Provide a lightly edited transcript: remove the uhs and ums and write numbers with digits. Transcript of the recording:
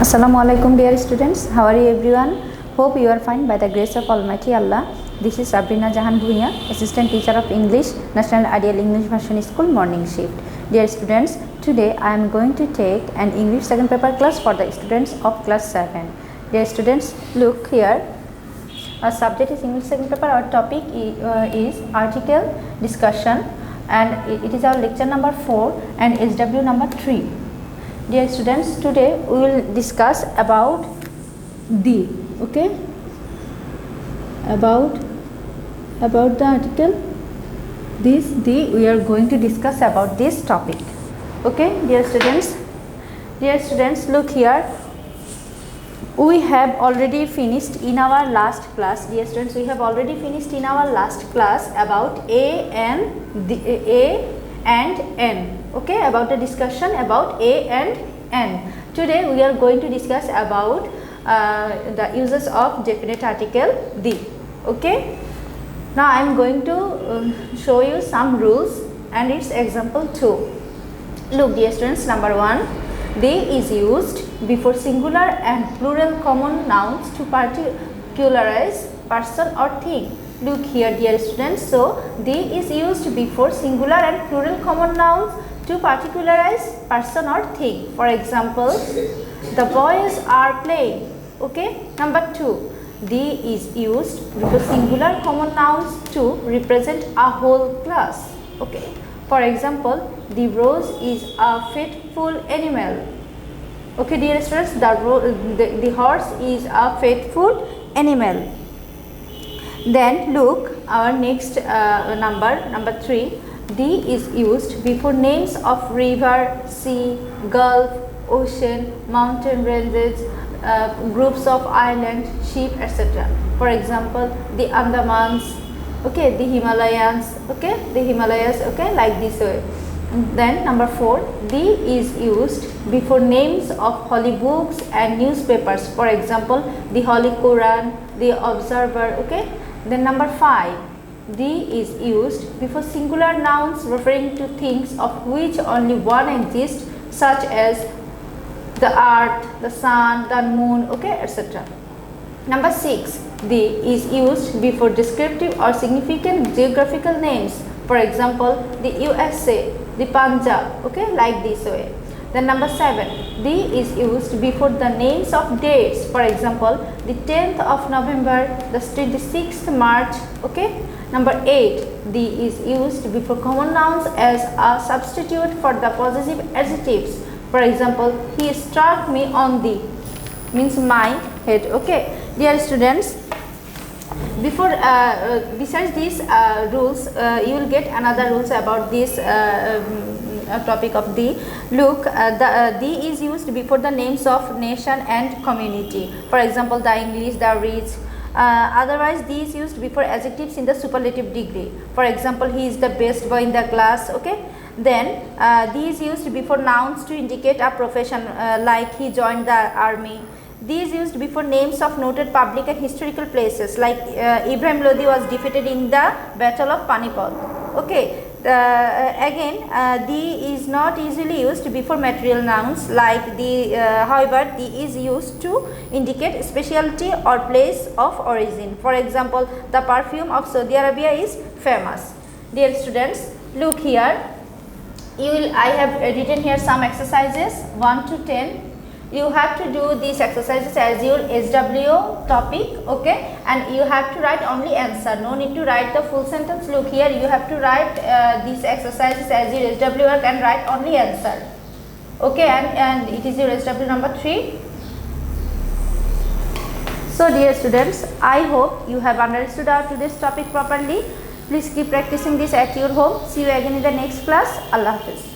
Assalamu alaikum dear students. How are you everyone? Hope you are fine by the grace of Almighty Allah. This is Sabrina Jahan Bhuiyan, Assistant Teacher of English, National Ideal English Version School Morning Shift. Dear students, today I am going to take an English second paper class for the students of class 7. Dear students, look here. Our subject is English second paper. Our topic is article discussion, and it is our lecture number 4 and SW number 3. Dear students, today we will discuss about the about the article we are going to discuss about this topic. Okay, dear students, look here. We have already finished in our last class. Dear students, we have already finished in our last class about A and N. Okay, about the discussion about A and N. Today we are going to discuss about the uses of definite article the. Okay, now I am going to show you some rules and its example too. Look dear students, number 1, they is used before singular and plural common nouns to particularize person or thing. Look here dear students, so they is used before singular and plural common nouns to particularize person or thing. For example, the boys are playing. Okay, number 2, they is used before singular common nouns to represent a whole class. Okay, for example, the rose is a faithful animal. Okay dear students, the horse is a faithful animal. Then look, our next number 3, the is used before names of river, sea, gulf, ocean, mountain ranges, groups of island, sheep, etc. For example, the Andamans, okay, the Himalayas, okay, like this way. Then number 4, the is used before names of holy books and newspapers. For example, the Holy Quran, the Observer. Okay. Then number 5, the is used before singular nouns referring to things of which only one exists, such as the earth, the sun, the moon, okay, etc. Number 6, the is used before descriptive or significant geographical names. For example, the USA, the Punjab, okay, like this way. Then number 7, the is used before the names of dates. For example, the 10th of November, the 26th March, okay. Number 8, the is used before common nouns as a substitute for the possessive adjectives. For example, he struck me on the, means my head. Okay, dear students, before besides these rules, you will get another rules about this topic of the. Look, the is used before the names of nation and community. For example, the English, the rich. Otherwise, the is used before adjectives in the superlative degree. For example, he is the best boy in the class. Okay. Then the is used before nouns to indicate a profession, like he joined the army. These used before names of noted public and historical places, like Ibrahim Lodi was defeated in the Battle of Panipat. Okay. Again, the is not easily used before material nouns, like the. However, the is used to indicate specialty or place of origin. For example, the perfume of Saudi Arabia is famous. Dear students, look here. I have written here some exercises 1 to 10. You have to do these exercises as your SW topic, okay, and you have to write only answer. No need to write the full sentence. Look here, you have to write these exercises as your SW work and write only answer. Okay, and it is your SW number 3. So dear students, I hope you have understood our today's topic properly. Please keep practicing this at your home. See you again in the next class. Allah Hafiz.